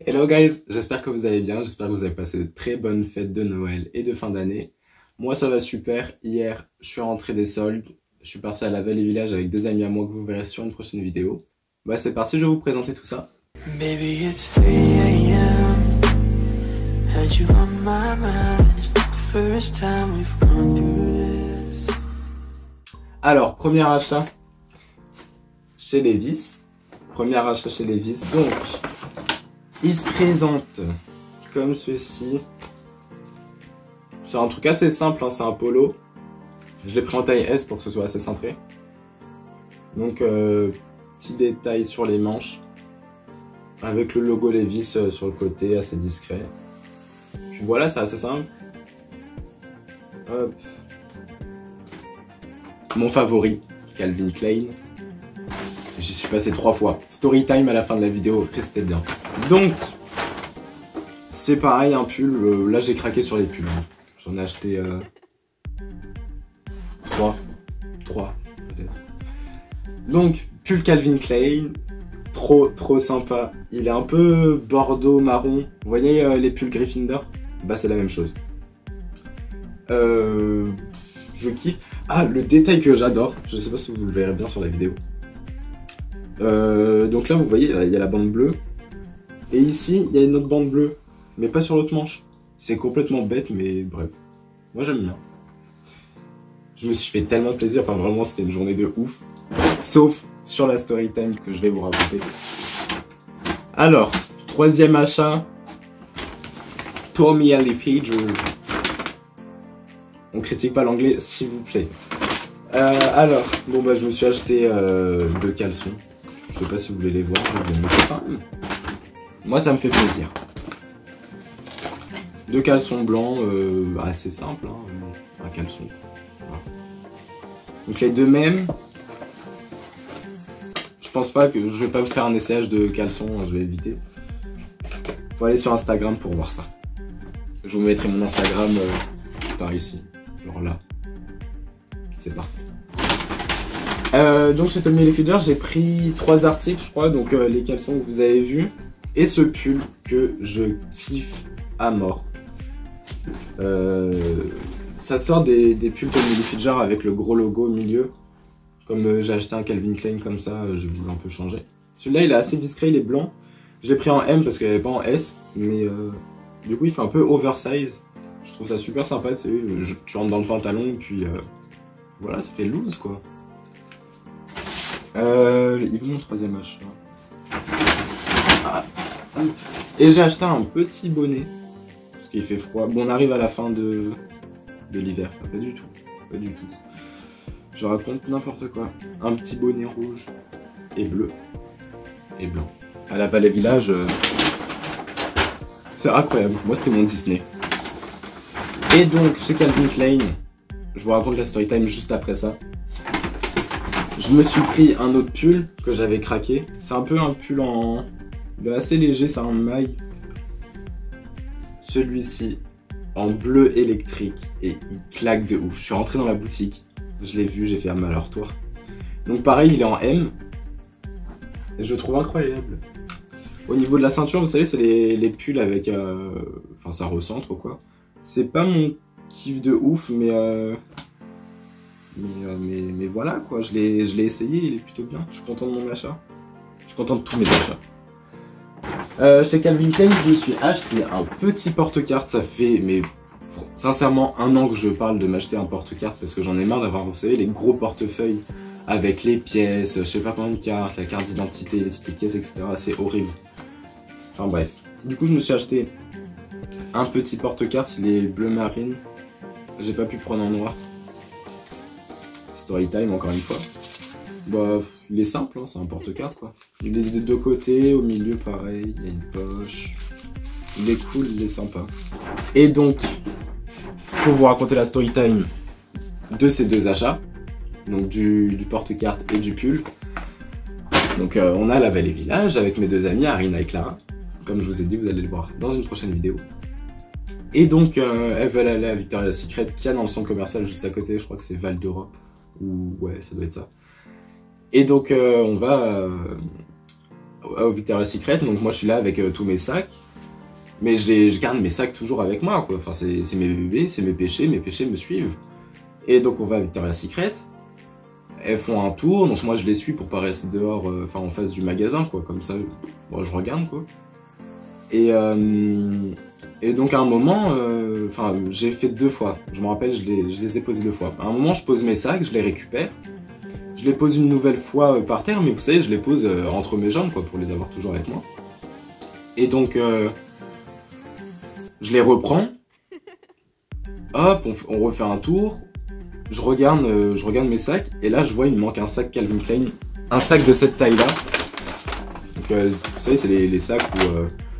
Hello guys, j'espère que vous allez bien, j'espère que vous avez passé de très bonnes fêtes de Noël et de fin d'année. Moi ça va super, hier je suis rentré des soldes, je suis parti à la Vallée Village avec deux amis à moi que vous verrez sur une prochaine vidéo. Bah c'est parti, je vais vous présenter tout ça. Baby, it's 3 a.m. Had you on my mind. It's the first time we've gone through this. Alors, premier achat chez Levi's. Premier achat chez Levi's. Donc, il se présente comme ceci. C'est un truc assez simple, hein, c'est un polo. Je l'ai pris en taille S pour que ce soit assez centré. Donc, petit détail sur les manches. Avec le logo Levi's sur le côté, assez discret. Puis voilà, c'est assez simple. Hop. Mon favori, Calvin Klein. J'y suis passé 3 fois. Story time à la fin de la vidéo, restez bien. Donc, c'est pareil, un pull. Là, j'ai craqué sur les pulls. J'en ai acheté 3 peut-être. Donc, pull Calvin Klein. Trop sympa. Il est un peu bordeaux marron. Vous voyez les pulls Gryffindor? Bah, c'est la même chose. Je kiffe. Ah, le détail que j'adore. Je sais pas si vous le verrez bien sur la vidéo. Donc là, vous voyez, il y a la bande bleue. Et ici, il y a une autre bande bleue. Mais pas sur l'autre manche. C'est complètement bête, mais bref. Moi, j'aime bien. Je me suis fait tellement plaisir. Enfin, vraiment, c'était une journée de ouf. Sauf sur la story time que je vais vous raconter. Alors, troisième achat. Tommy Hilfiger. On critique pas l'anglais, s'il vous plaît. Alors, bon bah je me suis acheté 2 caleçons. Je sais pas si vous voulez les voir, je vais les mettre pas. Moi ça me fait plaisir. 2 caleçons blancs, assez simple, hein, un caleçon. Voilà. Donc les deux mêmes. Je pense pas que je vais pas vous faire un essayage de caleçons, je vais éviter. Faut aller sur Instagram pour voir ça. Je vous mettrai mon Instagram par ici, genre là. C'est parfait. Donc chez Tommy Hilfiger, j'ai pris 3 articles, je crois. Donc les caleçons que vous avez vus et ce pull que je kiffe à mort. Ça sort des pulls Tommy Hilfiger avec le gros logo au milieu. Comme j'ai acheté un Calvin Klein comme ça, j'ai voulu un peu changer. Celui-là, il est assez discret, il est blanc. Je l'ai pris en M parce qu'il n'y avait pas en S, mais du coup, il fait un peu oversize. Je trouve ça super sympa, tu sais, tu rentres dans le pantalon, puis voilà, ça fait loose, quoi. Il est mon troisième achat. Ah. Et j'ai acheté un petit bonnet, parce qu'il fait froid. Bon, on arrive à la fin de l'hiver, pas du tout, pas du tout. Je raconte n'importe quoi. Un petit bonnet rouge et bleu et blanc. À la Vallée Village, c'est incroyable. Moi, c'était mon Disney. Et donc, chez Calvin Klein, je vous raconte la story time juste après ça. Je me suis pris un autre pull que j'avais craqué. C'est un peu un pull assez léger, c'est un maille. Celui-ci, en bleu électrique, et il claque de ouf. Je suis rentré dans la boutique, je l'ai vu, j'ai fait un aller-retour. Donc pareil, il est en M. Et je le trouve incroyable. Au niveau de la ceinture, vous savez, c'est les pulls avec... Enfin, ça recentre, quoi. C'est pas mon kiff de ouf, mais voilà, quoi. Je l'ai essayé, il est plutôt bien. Je suis content de mon achat. Je suis content de tous mes achats. Chez Calvin Klein, je me suis acheté un petit porte-carte. Ça fait, mais sincèrement, 1 an que je parle de m'acheter un porte-carte parce que j'en ai marre d'avoir, vous savez, les gros portefeuilles avec les pièces, je sais pas combien de cartes, la carte d'identité, les tickets de caisse, etc. C'est horrible. Enfin bref. Du coup, je me suis acheté un petit porte-carte, il est bleu marine. J'ai pas pu prendre en noir. Story time encore une fois. Bah, il est simple, hein, c'est un porte-carte quoi. Il est des deux côtés, au milieu pareil, il y a une poche. Il est cool, il est sympa. Et donc, pour vous raconter la story time de ces 2 achats, donc du porte-carte et du pull. Donc on a la Vallée Village avec mes 2 amis, Arina et Clara. Comme je vous ai dit, vous allez le voir dans une prochaine vidéo. Et donc, elles veulent aller à Victoria's Secret, qui a dans le centre commercial juste à côté, je crois que c'est Val d'Europe. Ou ouais, ça doit être ça. Et donc, on va au Victoria's Secret, donc moi je suis là avec tous mes sacs. Mais je garde mes sacs toujours avec moi, quoi. Enfin, c'est mes bébés, c'est mes péchés me suivent. Et donc on va à Victoria's Secret. Elles font un tour, donc moi je les suis pour pas rester dehors, enfin en face du magasin, quoi. Comme ça, bon, je regarde, quoi. Et donc à un moment, enfin j'ai fait 2 fois. Je me rappelle, je les ai posés 2 fois. À un moment, je pose mes sacs, je les récupère. Je les pose une nouvelle fois par terre, mais vous savez, je les pose entre mes jambes, quoi, pour les avoir toujours avec moi. Et donc, je les reprends. Hop, on refait un tour. Je regarde mes sacs, et là, je vois, il me manque un sac Calvin Klein. Un sac de cette taille-là. Donc, vous savez, c'est les sacs où,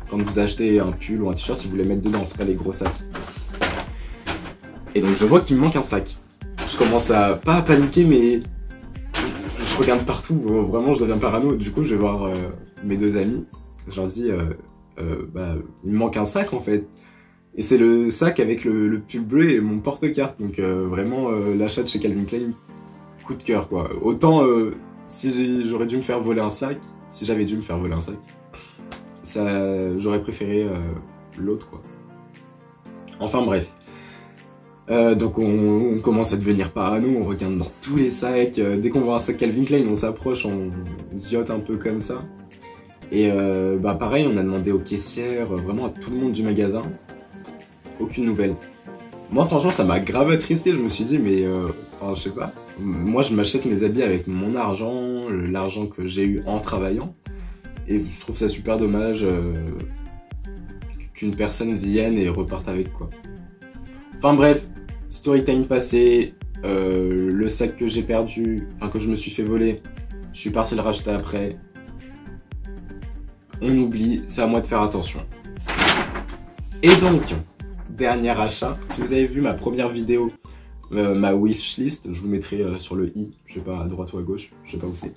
quand vous achetez un pull ou un t-shirt, ils vous les mettent dedans, c'est pas les gros sacs. Et donc, je vois qu'il me manque un sac. Je commence à, pas à paniquer, mais je regarde partout, vraiment je deviens parano. Du coup je vais voir mes 2 amis, je leur dis bah, il me manque un sac en fait. Et c'est le sac avec le pull bleu et mon porte-carte, donc vraiment l'achat de chez Calvin Klein, coup de cœur quoi. Autant si j'aurais dû me faire voler un sac, si j'avais dû me faire voler un sac, j'aurais préféré l'autre quoi. Enfin bref. Donc on commence à devenir parano, on regarde dans tous les sacs, dès qu'on voit un sac Calvin Klein on s'approche, on ziote un peu comme ça. Et bah pareil, on a demandé aux caissières, vraiment à tout le monde du magasin, aucune nouvelle. Moi franchement ça m'a grave attristé, je me suis dit mais enfin je sais pas, moi je m'achète mes habits avec mon argent, l'argent que j'ai eu en travaillant, et je trouve ça super dommage qu'une personne vienne et reparte avec quoi. Enfin bref, story time passé, le sac que j'ai perdu, enfin que je me suis fait voler, je suis parti le racheter après. On oublie, c'est à moi de faire attention. Et donc, dernier achat, si vous avez vu ma première vidéo, ma wishlist, je vous mettrai sur le i, je sais pas à droite ou à gauche, je sais pas où c'est.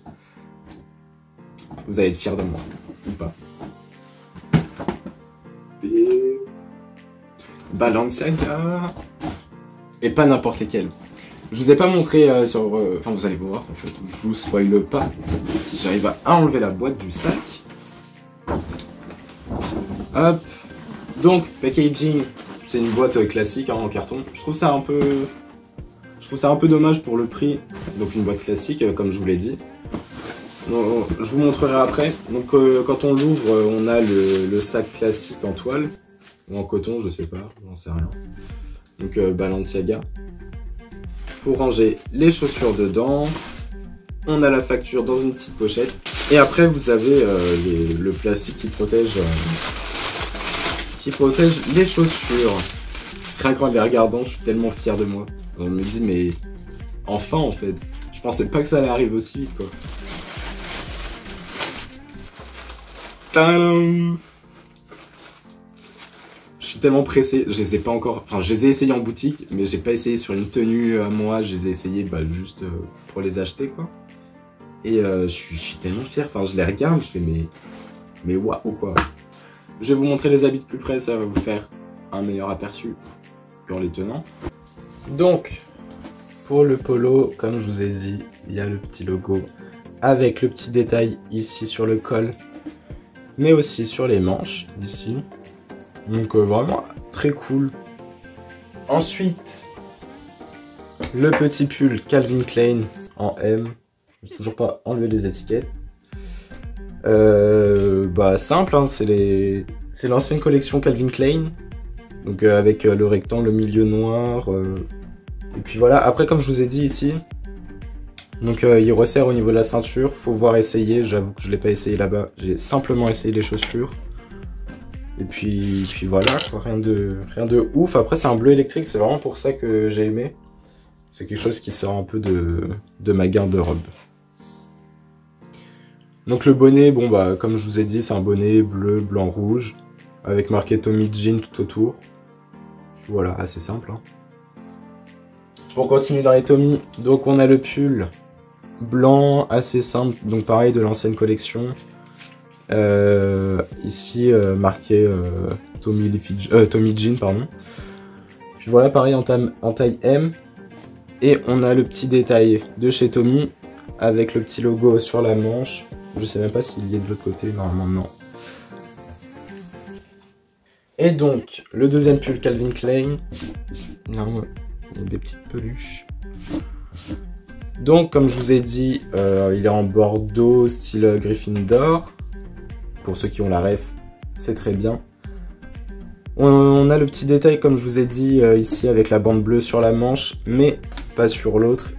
Vous allez être fiers de moi, ou pas. Et... Balenciaga. Et pas n'importe lesquels. Je vous ai pas montré sur... Enfin vous allez voir en fait, je vous spoile pas. Si j'arrive à enlever la boîte du sac. Hop. Donc packaging, c'est une boîte classique hein, en carton. Je trouve ça un peu dommage pour le prix. Donc une boîte classique comme je vous l'ai dit. Donc, je vous montrerai après. Donc quand on l'ouvre, on a le sac classique en toile. Ou en coton, je sais pas, j'en sais rien. Donc Balenciaga. Pour ranger les chaussures dedans. On a la facture dans une petite pochette. Et après vous avez le plastique qui protège les chaussures. Rien qu'en les regardant, je suis tellement fier de moi. On me dit mais enfin en fait. Je pensais pas que ça allait arriver aussi vite quoi. Tadam! Je suis tellement pressé, je les ai pas encore, enfin je les ai essayés en boutique, mais j'ai pas essayé sur une tenue à moi, je les ai essayés bah, juste pour les acheter quoi. Et je suis tellement fier, enfin je les regarde, je fais mais waouh quoi. Je vais vous montrer les habits de plus près, ça va vous faire un meilleur aperçu qu'en les tenant. Donc, pour le polo, comme je vous ai dit, il y a le petit logo avec le petit détail ici sur le col, mais aussi sur les manches ici. Donc vraiment très cool. Ensuite, le petit pull Calvin Klein en M. Je n'ai toujours pas enlevé les étiquettes. Bah simple, hein, c'est l'ancienne collection Calvin Klein. Donc avec le rectangle, le milieu noir. Et puis voilà, après comme je vous ai dit ici, donc il resserre au niveau de la ceinture. Faut voir essayer, j'avoue que je ne l'ai pas essayé là-bas. J'ai simplement essayé les chaussures. Et puis voilà, quoi, rien de ouf. Après c'est un bleu électrique, c'est vraiment pour ça que j'ai aimé. C'est quelque chose qui sort un peu de ma garde-robe. Donc le bonnet, bon bah comme je vous ai dit, c'est un bonnet bleu, blanc, rouge, avec marqué Tommy Jean tout autour. Voilà, assez simple. Hein. Pour continuer dans les Tommy, donc on a le pull blanc, assez simple, donc pareil de l'ancienne collection. Ici marqué Tommy Jean, pardon. Puis voilà, pareil en taille M. Et on a le petit détail de chez Tommy avec le petit logo sur la manche Je sais même pas s'il y est de l'autre côté, normalement non. Et donc, le deuxième pull Calvin Klein. Là, il y a des petites peluches. Donc, comme je vous ai dit, il est en bordeaux, style Gryffindor. Pour ceux qui ont la ref, c'est très bien. On a le petit détail, comme je vous ai dit, ici avec la bande bleue sur la manche, mais pas sur l'autre.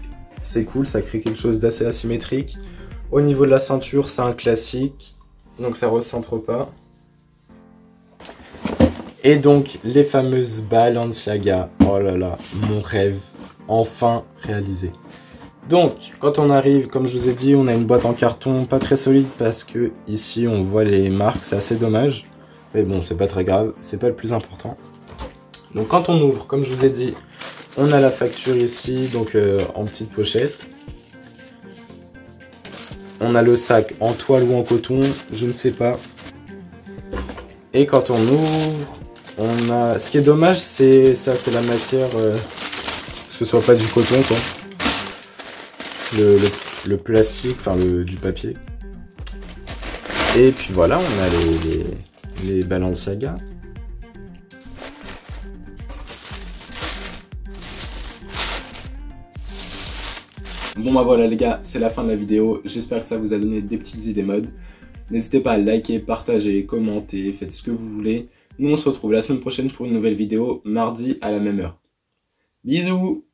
C'est cool, ça crée quelque chose d'assez asymétrique. Au niveau de la ceinture, c'est un classique, donc ça recentre pas. Et donc, les fameuses Balenciaga. Oh là là, mon rêve, enfin réalisé. Donc, quand on arrive, comme je vous ai dit, on a une boîte en carton pas très solide parce que ici, on voit les marques, c'est assez dommage. Mais bon, c'est pas très grave, c'est pas le plus important. Donc quand on ouvre, comme je vous ai dit, on a la facture ici, donc en petite pochette. On a le sac en toile ou en coton, je ne sais pas. Et quand on ouvre, on a... Ce qui est dommage, c'est ça, c'est la matière, que ce soit pas du coton, quoi. Le plastique, enfin du papier. Et puis voilà, on a les Balenciaga. Bon bah voilà les gars, c'est la fin de la vidéo. J'espère que ça vous a donné des petites idées mode. N'hésitez pas à liker, partager, commenter, faites ce que vous voulez. Nous on se retrouve la semaine prochaine pour une nouvelle vidéo, mardi à la même heure. Bisous!